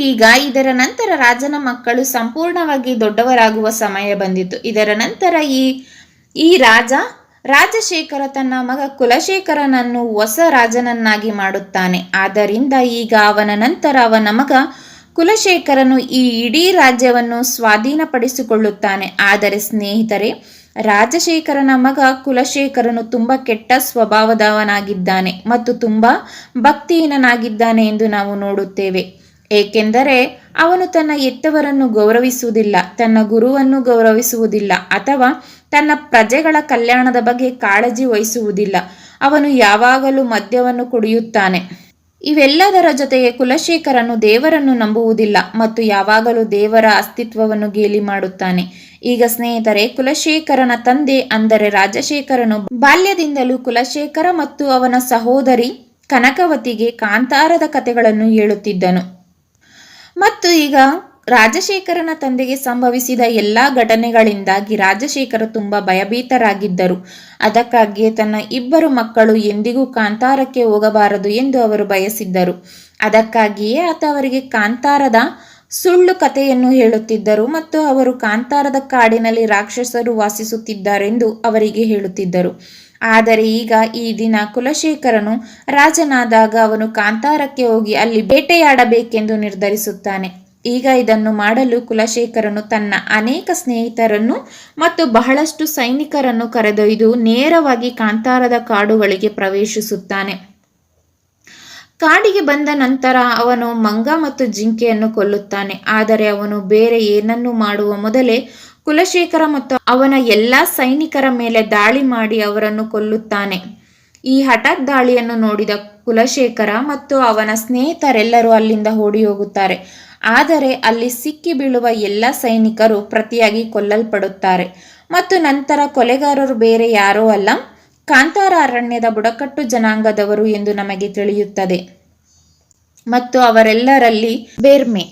ಈಗ ಇದರ ನಂತರ ರಾಜನ ಮಕ್ಕಳು ಸಂಪೂರ್ಣವಾಗಿ ದೊಡ್ಡವರಾಗುವ ಸಮಯ ಬಂದಿತು. ಇದರ ನಂತರ ಈ ರಾಜಶೇಖರ ತನ್ನ ಮಗ ಕುಲಶೇಖರನನ್ನು ಹೊಸ ರಾಜನನ್ನಾಗಿ ಮಾಡುತ್ತಾನೆ. ಆದ್ದರಿಂದ ಈಗ ಅವನ ನಂತರ ಅವನ ಮಗ ಕುಲಶೇಖರನು ಈ ಇಡೀ ರಾಜ್ಯವನ್ನು ಸ್ವಾಧೀನಪಡಿಸಿಕೊಳ್ಳುತ್ತಾನೆ. ಆದರೆ ಸ್ನೇಹಿತರೆ, ರಾಜಶೇಖರನ ಮಗ ಕುಲಶೇಖರನು ತುಂಬ ಕೆಟ್ಟ ಸ್ವಭಾವದವನಾಗಿದ್ದಾನೆ ಮತ್ತು ತುಂಬ ಭಕ್ತಿಹೀನನಾಗಿದ್ದಾನೆ ಎಂದು ನಾವು ನೋಡುತ್ತೇವೆ. ಏಕೆಂದರೆ ಅವನು ತನ್ನ ಹೆತ್ತವರನ್ನು ಗೌರವಿಸುವುದಿಲ್ಲ, ತನ್ನ ಗುರುವನ್ನು ಗೌರವಿಸುವುದಿಲ್ಲ ಅಥವಾ ತನ್ನ ಪ್ರಜೆಗಳ ಕಲ್ಯಾಣದ ಬಗ್ಗೆ ಕಾಳಜಿ ವಹಿಸುವುದಿಲ್ಲ. ಅವನು ಯಾವಾಗಲೂ ಮದ್ಯವನ್ನು ಕುಡಿಯುತ್ತಾನೆ. ಇವೆಲ್ಲದರ ಜೊತೆಗೆ ಕುಲಶೇಖರನು ದೇವರನ್ನು ನಂಬುವುದಿಲ್ಲ ಮತ್ತು ಯಾವಾಗಲೂ ದೇವರ ಅಸ್ತಿತ್ವವನ್ನು ಗೇಲಿ ಮಾಡುತ್ತಾನೆ. ಈಗ ಸ್ನೇಹಿತರೆ, ಕುಲಶೇಖರನ ತಂದೆ ಅಂದರೆ ರಾಜಶೇಖರನು ಬಾಲ್ಯದಿಂದಲೂ ಕುಲಶೇಖರ ಮತ್ತು ಅವನ ಸಹೋದರಿ ಕನಕವತಿಗೆ ಕಾಂತಾರದ ಕಥೆಗಳನ್ನು ಹೇಳುತ್ತಿದ್ದನು. ಮತ್ತು ಈಗ ರಾಜಶೇಖರನ ತಂದೆಗೆ ಸಂಭವಿಸಿದ ಎಲ್ಲ ಘಟನೆಗಳಿಂದಾಗಿ ರಾಜಶೇಖರ ತುಂಬ ಭಯಭೀತರಾಗಿದ್ದರು. ಅದಕ್ಕಾಗಿಯೇ ತನ್ನ ಇಬ್ಬರು ಮಕ್ಕಳು ಎಂದಿಗೂ ಕಾಂತಾರಕ್ಕೆ ಹೋಗಬಾರದು ಎಂದು ಅವರು ಬಯಸಿದ್ದರು. ಅದಕ್ಕಾಗಿಯೇ ಆತ ಅವರಿಗೆ ಕಾಂತಾರದ ಸುಳ್ಳು ಕಥೆಯನ್ನು ಹೇಳುತ್ತಿದ್ದರು ಮತ್ತು ಅವರು ಕಾಂತಾರದ ಕಾಡಿನಲ್ಲಿ ರಾಕ್ಷಸರು ವಾಸಿಸುತ್ತಿದ್ದಾರೆಂದು ಅವರಿಗೆ ಹೇಳುತ್ತಿದ್ದರು. ಆದರೆ ಈಗ ಈ ದಿನ ಕುಲಶೇಖರನು ರಾಜನಾದಾಗ ಅವನು ಕಾಂತಾರಕ್ಕೆ ಹೋಗಿ ಅಲ್ಲಿ ಬೇಟೆಯಾಡಬೇಕೆಂದು ನಿರ್ಧರಿಸುತ್ತಾನೆ. ಈಗ ಇದನ್ನು ಮಾಡಲು ಕುಲಶೇಖರನು ತನ್ನ ಅನೇಕ ಸ್ನೇಹಿತರನ್ನು ಮತ್ತು ಬಹಳಷ್ಟು ಸೈನಿಕರನ್ನು ಕರೆದೊಯ್ದು ನೇರವಾಗಿ ಕಾಂತಾರದ ಕಾಡುಗಳಿಗೆ ಪ್ರವೇಶಿಸುತ್ತಾನೆ. ಕಾಡಿಗೆ ಬಂದ ನಂತರ ಅವನು ಮಂಗ ಮತ್ತು ಜಿಂಕೆಯನ್ನು ಕೊಲ್ಲುತ್ತಾನೆ. ಆದರೆ ಅವನು ಬೇರೆ ಏನನ್ನು ಮಾಡುವ ಮೊದಲೇ ಕುಲಶೇಖರ ಮತ್ತು ಅವನ ಎಲ್ಲ ಸೈನಿಕರ ಮೇಲೆ ದಾಳಿ ಮಾಡಿ ಅವರನ್ನು ಕೊಲ್ಲುತ್ತಾನೆ. ಈ ಹಠಾತ್ ದಾಳಿಯನ್ನು ನೋಡಿದ ಕುಲಶೇಖರ ಮತ್ತು ಅವನ ಸ್ನೇಹಿತರೆಲ್ಲರೂ ಅಲ್ಲಿಂದ ಓಡಿ ಹೋಗುತ್ತಾರೆ. ಆದರೆ ಅಲ್ಲಿ ಸಿಕ್ಕಿ ಬೀಳುವ ಎಲ್ಲ ಸೈನಿಕರು ಪ್ರತಿಯಾಗಿ ಕೊಲ್ಲಲ್ಪಡುತ್ತಾರೆ ಮತ್ತು ನಂತರ ಕೊಲೆಗಾರರು ಬೇರೆ ಯಾರೋ ಅಲ್ಲ, ಕಾಂತಾರ ಅರಣ್ಯದ ಬುಡಕಟ್ಟು ಜನಾಂಗದವರು ಎಂದು ನಮಗೆ ತಿಳಿಯುತ್ತದೆ. ಮತ್ತು ಅವರೆಲ್ಲರಲ್ಲಿ ಬೇರ್ಮೆ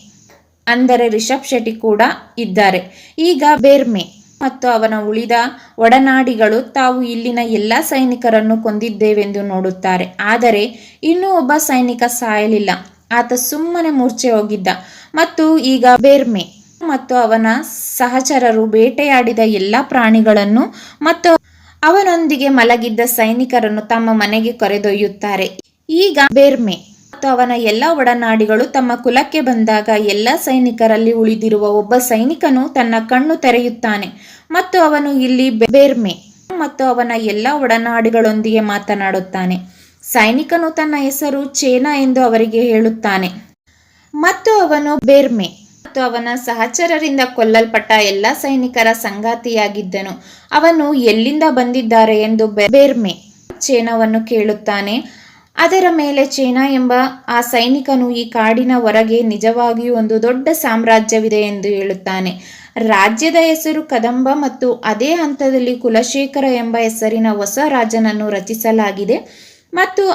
ಅಂದರೆ ರಿಷಬ್ ಶೆಟ್ಟಿ ಕೂಡ ಇದ್ದಾರೆ. ಈಗ ಬೇರ್ಮೆ ಮತ್ತು ಅವನ ಉಳಿದ ಒಡನಾಡಿಗಳು ತಾವು ಇಲ್ಲಿನ ಎಲ್ಲ ಸೈನಿಕರನ್ನು ಕೊಂದಿದ್ದೇವೆಂದು ನೋಡುತ್ತಾರೆ. ಆದರೆ ಇನ್ನೂ ಒಬ್ಬ ಸೈನಿಕ ಸಾಯಲಿಲ್ಲ, ಆತ ಸುಮ್ಮನೆ ಮೂರ್ಛೆ ಹೋಗಿದ್ದ. ಮತ್ತು ಈಗ ಬೇರ್ಮೆ ಮತ್ತು ಅವನ ಸಹಚರರು ಬೇಟೆಯಾಡಿದ ಎಲ್ಲ ಪ್ರಾಣಿಗಳನ್ನು ಮತ್ತು ಅವನೊಂದಿಗೆ ಮಲಗಿದ್ದ ಸೈನಿಕರನ್ನು ತಮ್ಮ ಮನೆಗೆ ಕರೆದೊಯ್ಯುತ್ತಾರೆ. ಈಗ ಬೇರ್ಮೆ ಮತ್ತು ಅವನ ಎಲ್ಲ ಒಡನಾಡಿಗಳು ತಮ್ಮ ಕುಲಕ್ಕೆ ಬಂದಾಗ ಎಲ್ಲ ಸೈನಿಕರಲ್ಲಿ ಉಳಿದಿರುವ ಒಬ್ಬ ಸೈನಿಕನು ತನ್ನ ಕಣ್ಣು ತೆರೆಯುತ್ತಾನೆ ಮತ್ತು ಅವನು ಇಲ್ಲಿ ಬೇರ್ಮೆ ಮತ್ತು ಅವನ ಎಲ್ಲ ಒಡನಾಡಿಗಳೊಂದಿಗೆ ಮಾತನಾಡುತ್ತಾನೆ. ಸೈನಿಕನು ತನ್ನ ಹೆಸರು ಚೇನಾ ಎಂದು ಅವರಿಗೆ ಹೇಳುತ್ತಾನೆ ಮತ್ತು ಅವನು ಬೇರ್ಮೆ ಮತ್ತು ಅವನ ಸಹಚರರಿಂದ ಕೊಲ್ಲಲ್ಪಟ್ಟ ಎಲ್ಲ ಸೈನಿಕರ ಸಂಗಾತಿಯಾಗಿದ್ದನು. ಅವನು ಎಲ್ಲಿಂದ ಬಂದಿದ್ದಾರೆ ಎಂದು ಬೇರ್ಮೆ ಚೇನಾವನ್ನು ಕೇಳುತ್ತಾನೆ. ಅದರ ಮೇಲೆ ಚೇನಾ ಎಂಬ ಆ ಸೈನಿಕನು ಈ ಕಾಡಿನ ಹೊರಗೆ ನಿಜವಾಗಿಯೂ ಒಂದು ದೊಡ್ಡ ಸಾಮ್ರಾಜ್ಯವಿದೆ ಎಂದು ಹೇಳುತ್ತಾನೆ. ರಾಜ್ಯದ ಹೆಸರು ಕದಂಬ ಮತ್ತು ಅದೇ ಹಂತದಲ್ಲಿ ಕುಲಶೇಖರ ಎಂಬ ಹೆಸರಿನ ಹೊಸ ರಾಜನನ್ನು ರಚಿಸಲಾಗಿದೆ ಮತ್ತು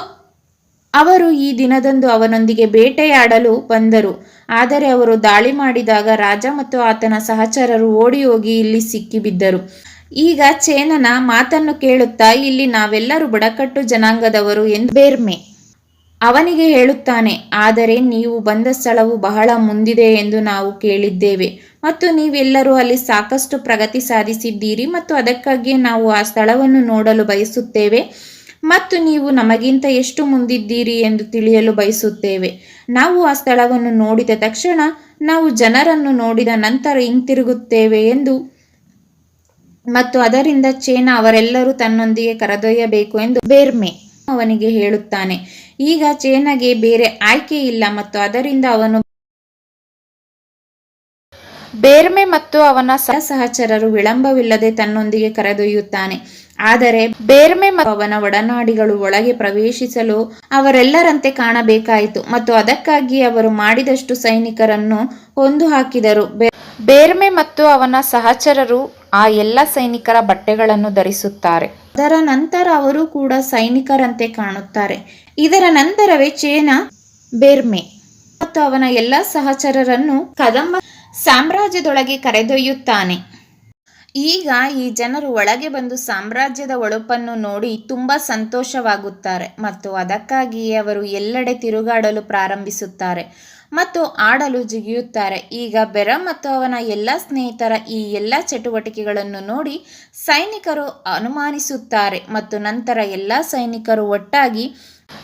ಅವರು ಈ ದಿನದಂದು ಅವನೊಂದಿಗೆ ಬೇಟೆಯಾಡಲು ಬಂದರು. ಆದರೆ ಅವರು ದಾಳಿ ಮಾಡಿದಾಗ ರಾಜ ಮತ್ತು ಆತನ ಸಹಚರರು ಓಡಿ ಹೋಗಿ ಇಲ್ಲಿ ಸಿಕ್ಕಿಬಿದ್ದರು. ಈಗ ಚೇನನ ಮಾತನ್ನು ಕೇಳುತ್ತಾ ಇಲ್ಲಿ ನಾವೆಲ್ಲರೂ ಬುಡಕಟ್ಟು ಜನಾಂಗದವರು ಎಂದು ಬೇರ್ಮೆ ಅವನಿಗೆ ಹೇಳುತ್ತಾನೆ. ಆದರೆ ನೀವು ಬಂದ ಸ್ಥಳವು ಬಹಳ ಮುಂದಿದೆ ಎಂದು ನಾವು ಕೇಳಿದ್ದೇವೆ ಮತ್ತು ನೀವೆಲ್ಲರೂ ಅಲ್ಲಿ ಸಾಕಷ್ಟು ಪ್ರಗತಿ ಸಾಧಿಸಿದ್ದೀರಿ ಮತ್ತು ಅದಕ್ಕಾಗಿಯೇ ನಾವು ಆ ಸ್ಥಳವನ್ನು ನೋಡಲು ಬಯಸುತ್ತೇವೆ ಮತ್ತು ನೀವು ನಮಗಿಂತ ಎಷ್ಟು ಮುಂದಿದ್ದೀರಿ ಎಂದು ತಿಳಿಯಲು ಬಯಸುತ್ತೇವೆ. ನಾವು ಆ ಸ್ಥಳವನ್ನು ನೋಡಿದ ತಕ್ಷಣ ನಾವು ಜನರನ್ನು ನೋಡಿದ ನಂತರ ಹಿಂತಿರುಗುತ್ತೇವೆ ಎಂದು ಮತ್ತು ಅದರಿಂದ ಚೇನಾ ಅವರೆಲ್ಲರೂ ತನ್ನೊಂದಿಗೆ ಕರೆದೊಯ್ಯಬೇಕು ಎಂದು ಬೇರ್ಮೆ ಅವನಿಗೆ ಹೇಳುತ್ತಾನೆ. ಈಗ ಚೇನಾಗೆ ಬೇರೆ ಆಯ್ಕೆ ಇಲ್ಲ ಮತ್ತು ಅದರಿಂದ ಅವನು ಬೇರ್ಮೆ ಮತ್ತು ಅವನ ಸಹಚರರು ವಿಳಂಬವಿಲ್ಲದೆ ತನ್ನೊಂದಿಗೆ ಕರೆದೊಯ್ಯುತ್ತಾನೆ. ಆದರೆ ಬೇರ್ಮೆ ಮತ್ತು ಅವನ ಒಡನಾಡಿಗಳು ಒಳಗೆ ಪ್ರವೇಶಿಸಲು ಅವರೆಲ್ಲರಂತೆ ಕಾಣಬೇಕಾಯಿತು ಮತ್ತು ಅದಕ್ಕಾಗಿ ಅವರು ಮಾಡಿದಷ್ಟು ಸೈನಿಕರನ್ನು ಕೊಂದು ಹಾಕಿದರು. ಬೇರ್ಮೆ ಮತ್ತು ಅವನ ಸಹಚರರು ಆ ಎಲ್ಲ ಸೈನಿಕರ ಬಟ್ಟೆಗಳನ್ನು ಧರಿಸುತ್ತಾರೆ. ಅದರ ನಂತರ ಅವರು ಕೂಡ ಸೈನಿಕರಂತೆ ಕಾಣುತ್ತಾರೆ. ಇದರ ನಂತರವೇ ಚೇನಾ ಬೇರ್ಮೆ ಮತ್ತು ಅವನ ಎಲ್ಲ ಸಹಚರರನ್ನು ಕದಂಬ ಸಾಮ್ರಾಜ್ಯದೊಳಗೆ ಕರೆದೊಯ್ಯುತ್ತಾನೆ. ಈಗ ಈ ಜನರು ಒಳಗೆ ಬಂದು ಸಾಮ್ರಾಜ್ಯದ ಹೊಳಪನ್ನು ನೋಡಿ ತುಂಬ ಸಂತೋಷವಾಗುತ್ತಾರೆ ಮತ್ತು ಅದಕ್ಕಾಗಿಯೇ ಅವರು ಎಲ್ಲೆಡೆ ತಿರುಗಾಡಲು ಪ್ರಾರಂಭಿಸುತ್ತಾರೆ ಮತ್ತು ಆಡಲು ಜಿಗಿಯುತ್ತಾರೆ. ಈಗ ಬೆರಮ್ ಮತ್ತು ಅವನ ಎಲ್ಲ ಸ್ನೇಹಿತರ ಈ ಎಲ್ಲ ಚಟುವಟಿಕೆಗಳನ್ನು ನೋಡಿ ಸೈನಿಕರು ಅನುಮಾನಿಸುತ್ತಾರೆ ಮತ್ತು ನಂತರ ಎಲ್ಲ ಸೈನಿಕರು ಒಟ್ಟಾಗಿ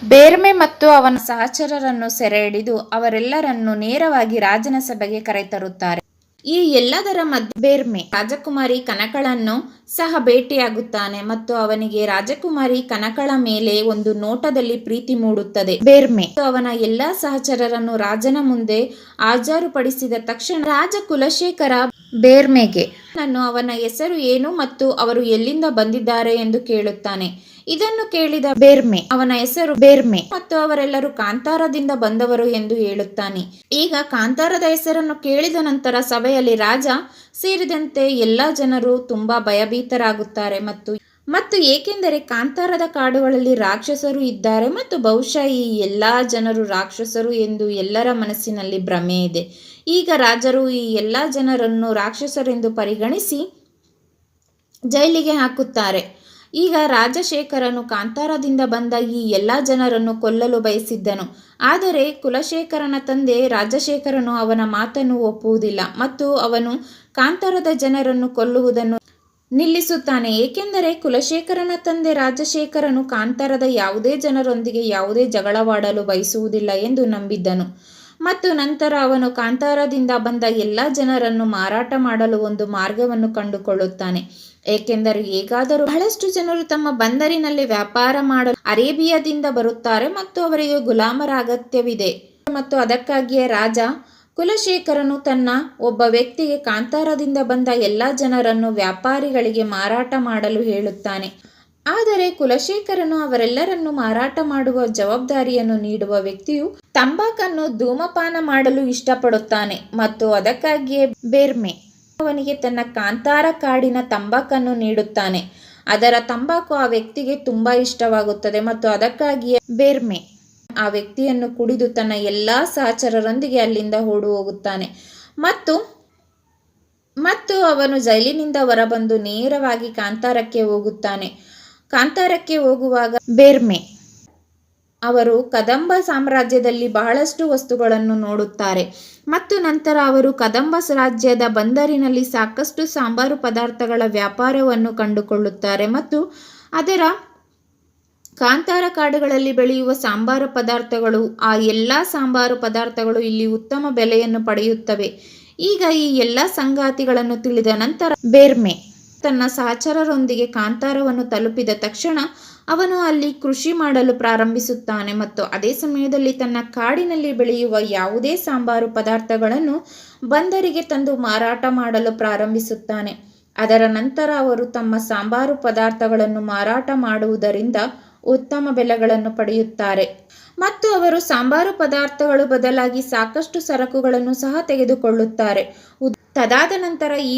ಬೇರ್ಮೆ ಮತ್ತು ಅವನ ಸಹಚರರನ್ನು ಸೆರೆ ಹಿಡಿದು ಅವರೆಲ್ಲರನ್ನು ನೇರವಾಗಿ ರಾಜನ ಸಭೆಗೆ ಕರೆತರುತ್ತಾರೆ. ಈ ಎಲ್ಲದರ ಮಧ್ಯೆ ಬೇರ್ಮೆ ರಾಜಕುಮಾರಿ ಕನಕಳನ್ನು ಸಹ ಭೇಟಿಯಾಗುತ್ತಾನೆ ಮತ್ತು ಅವನಿಗೆ ರಾಜಕುಮಾರಿ ಕನಕಳ ಮೇಲೆ ಒಂದು ನೋಟದಲ್ಲಿ ಪ್ರೀತಿ ಮೂಡುತ್ತದೆ. ಬೇರ್ಮೆ ಅವನ ಎಲ್ಲಾ ಸಹಚರರನ್ನು ರಾಜನ ಮುಂದೆ ಹಾಜರುಪಡಿಸಿದ ತಕ್ಷಣ ರಾಜ ಕುಲಶೇಖರ ಬೇರ್ಮೆಗೆ ಅವನ ಹೆಸರು ಏನು ಮತ್ತು ಅವರು ಎಲ್ಲಿಂದ ಬಂದಿದ್ದಾರೆ ಎಂದು ಕೇಳುತ್ತಾನೆ. ಇದನ್ನು ಕೇಳಿದ ಬೇರ್ಮೆ ಅವನ ಹೆಸರು ಬೇರ್ಮೆ ಮತ್ತು ಅವರೆಲ್ಲರೂ ಕಾಂತಾರದಿಂದ ಬಂದವರು ಎಂದು ಹೇಳುತ್ತಾನೆ. ಈಗ ಕಾಂತಾರದ ಹೆಸರನ್ನು ಕೇಳಿದ ನಂತರ ಸಭೆಯಲ್ಲಿ ರಾಜ ಸೇರಿದಂತೆ ಎಲ್ಲ ಜನರು ತುಂಬಾ ಭಯಭೀತರಾಗುತ್ತಾರೆ ಮತ್ತು ಏಕೆಂದರೆ ಕಾಂತಾರದ ಕಾಡುಗಳಲ್ಲಿ ರಾಕ್ಷಸರು ಇದ್ದಾರೆ ಮತ್ತು ಬಹುಶಃ ಈ ಎಲ್ಲಾ ಜನರು ರಾಕ್ಷಸರು ಎಂದು ಎಲ್ಲರ ಮನಸ್ಸಿನಲ್ಲಿ ಭ್ರಮೆ ಇದೆ. ಈಗ ರಾಜರು ಈ ಎಲ್ಲಾ ಜನರನ್ನು ರಾಕ್ಷಸರೆಂದು ಪರಿಗಣಿಸಿ ಜೈಲಿಗೆ ಹಾಕುತ್ತಾರೆ. ಈಗ ರಾಜಶೇಖರನು ಕಾಂತಾರದಿಂದ ಬಂದ ಈ ಎಲ್ಲ ಜನರನ್ನು ಕೊಲ್ಲಲು ಬಯಸಿದ್ದನು. ಆದರೆ ಕುಲಶೇಖರನ ತಂದೆ ರಾಜಶೇಖರನು ಅವನ ಮಾತನ್ನು ಒಪ್ಪುವುದಿಲ್ಲ ಮತ್ತು ಅವನು ಕಾಂತಾರದ ಜನರನ್ನು ಕೊಲ್ಲುವುದನ್ನು ನಿಲ್ಲಿಸುತ್ತಾನೆ. ಏಕೆಂದರೆ ಕುಲಶೇಖರನ ತಂದೆ ರಾಜಶೇಖರನು ಕಾಂತಾರದ ಯಾವುದೇ ಜನರೊಂದಿಗೆ ಯಾವುದೇ ಜಗಳವಾಡಲು ಬಯಸುವುದಿಲ್ಲ ಎಂದು ನಂಬಿದ್ದನು. ಮತ್ತು ನಂತರ ಅವನು ಕಾಂತಾರದಿಂದ ಬಂದ ಎಲ್ಲ ಜನರನ್ನು ಮಾರಾಟ ಮಾಡಲು ಒಂದು ಮಾರ್ಗವನ್ನು ಕಂಡುಕೊಳ್ಳುತ್ತಾನೆ. ಏಕೆಂದರೆ ಹೇಗಾದರೂ ಬಹಳಷ್ಟು ಜನರು ತಮ್ಮ ಬಂದರಿನಲ್ಲಿ ವ್ಯಾಪಾರ ಮಾಡಲು ಅರೇಬಿಯಾದಿಂದ ಬರುತ್ತಾರೆ ಮತ್ತು ಅವರಿಗೆ ಗುಲಾಮರ ಅಗತ್ಯವಿದೆ ಮತ್ತು ಅದಕ್ಕಾಗಿಯೇ ರಾಜ ಕುಲಶೇಖರನು ತನ್ನ ಒಬ್ಬ ವ್ಯಕ್ತಿಗೆ ಕಾಂತಾರದಿಂದ ಬಂದ ಎಲ್ಲ ಜನರನ್ನು ವ್ಯಾಪಾರಿಗಳಿಗೆ ಮಾರಾಟ ಮಾಡಲು ಹೇಳುತ್ತಾನೆ. ಆದರೆ ಕುಲಶೇಖರನು ಅವರೆಲ್ಲರನ್ನು ಮಾರಾಟ ಮಾಡುವ ಜವಾಬ್ದಾರಿಯನ್ನು ನೀಡುವ ವ್ಯಕ್ತಿಯು ತಂಬಾಕನ್ನು ಧೂಮಪಾನ ಮಾಡಲು ಇಷ್ಟಪಡುತ್ತಾನೆ ಮತ್ತು ಅದಕ್ಕಾಗಿಯೇ ಬೇರ್ಮೆ ಅವನಿಗೆ ತನ್ನ ಕಾಂತಾರ ಕಾಡಿನ ತಂಬಾಕನ್ನು ನೀಡುತ್ತಾನೆ. ಅದರ ತಂಬಾಕು ಆ ವ್ಯಕ್ತಿಗೆ ತುಂಬಾ ಇಷ್ಟವಾಗುತ್ತದೆ ಮತ್ತು ಅದಕ್ಕಾಗಿಯೇ ಬೇರ್ಮೆ ಆ ವ್ಯಕ್ತಿಯನ್ನು ಕುಡಿದು ತನ್ನ ಎಲ್ಲಾ ಸಹಚರರೊಂದಿಗೆ ಅಲ್ಲಿಂದ ಓಡಿ ಹೋಗುತ್ತಾನೆ ಮತ್ತು ಅವನು ಜೈಲಿನಿಂದ ಹೊರಬಂದು ನೇರವಾಗಿ ಕಾಂತಾರಕ್ಕೆ ಹೋಗುತ್ತಾನೆ. ಕಾಂತಾರಕ್ಕೆ ಹೋಗುವಾಗ ಬೇರ್ಮೆ ಅವರು ಕದಂಬ ಸಾಮ್ರಾಜ್ಯದಲ್ಲಿ ಬಹಳಷ್ಟು ವಸ್ತುಗಳನ್ನು ನೋಡುತ್ತಾರೆ ಮತ್ತು ನಂತರ ಅವರು ಕದಂಬ ರಾಜ್ಯದ ಬಂದರಿನಲ್ಲಿ ಸಾಕಷ್ಟು ಸಾಂಬಾರು ಪದಾರ್ಥಗಳ ವ್ಯಾಪಾರವನ್ನು ಕಂಡುಕೊಳ್ಳುತ್ತಾರೆ ಮತ್ತು ಅದರ ಕಾಂತಾರ ಕಾಡುಗಳಲ್ಲಿ ಬೆಳೆಯುವ ಸಾಂಬಾರು ಪದಾರ್ಥಗಳು ಆ ಎಲ್ಲ ಸಾಂಬಾರು ಪದಾರ್ಥಗಳು ಇಲ್ಲಿ ಉತ್ತಮ ಬೆಲೆಯನ್ನು ಪಡೆಯುತ್ತವೆ. ಈಗ ಈ ಎಲ್ಲ ಸಂಗತಿಗಳನ್ನು ತಿಳಿದ ನಂತರ ಬೇರ್ಮೆ ತನ್ನ ಸಹಚರರೊಂದಿಗೆ ಕಾಂತಾರವನ್ನು ತಲುಪಿದ ತಕ್ಷಣ ಅವನು ಅಲ್ಲಿ ಕೃಷಿ ಮಾಡಲು ಪ್ರಾರಂಭಿಸುತ್ತಾನೆ ಮತ್ತು ಅದೇ ಸಮಯದಲ್ಲಿ ತನ್ನ ಕಾಡಿನಲ್ಲಿ ಬೆಳೆಯುವ ಯಾವುದೇ ಸಾಂಬಾರು ಪದಾರ್ಥಗಳನ್ನು ಬಂದರಿಗೆ ತಂದು ಮಾರಾಟ ಮಾಡಲು ಪ್ರಾರಂಭಿಸುತ್ತಾನೆ. ಅದರ ನಂತರ ಅವರು ತಮ್ಮ ಸಾಂಬಾರು ಪದಾರ್ಥಗಳನ್ನು ಮಾರಾಟ ಮಾಡುವುದರಿಂದ ಉತ್ತಮ ಬೆಲೆಗಳನ್ನು ಪಡೆಯುತ್ತಾರೆ ಮತ್ತು ಅವರು ಸಾಂಬಾರು ಪದಾರ್ಥಗಳು ಬದಲಾಗಿ ಸಾಕಷ್ಟು ಸರಕುಗಳನ್ನು ಸಹ ತೆಗೆದುಕೊಳ್ಳುತ್ತಾರೆ. ತದಾದ ನಂತರ ಈ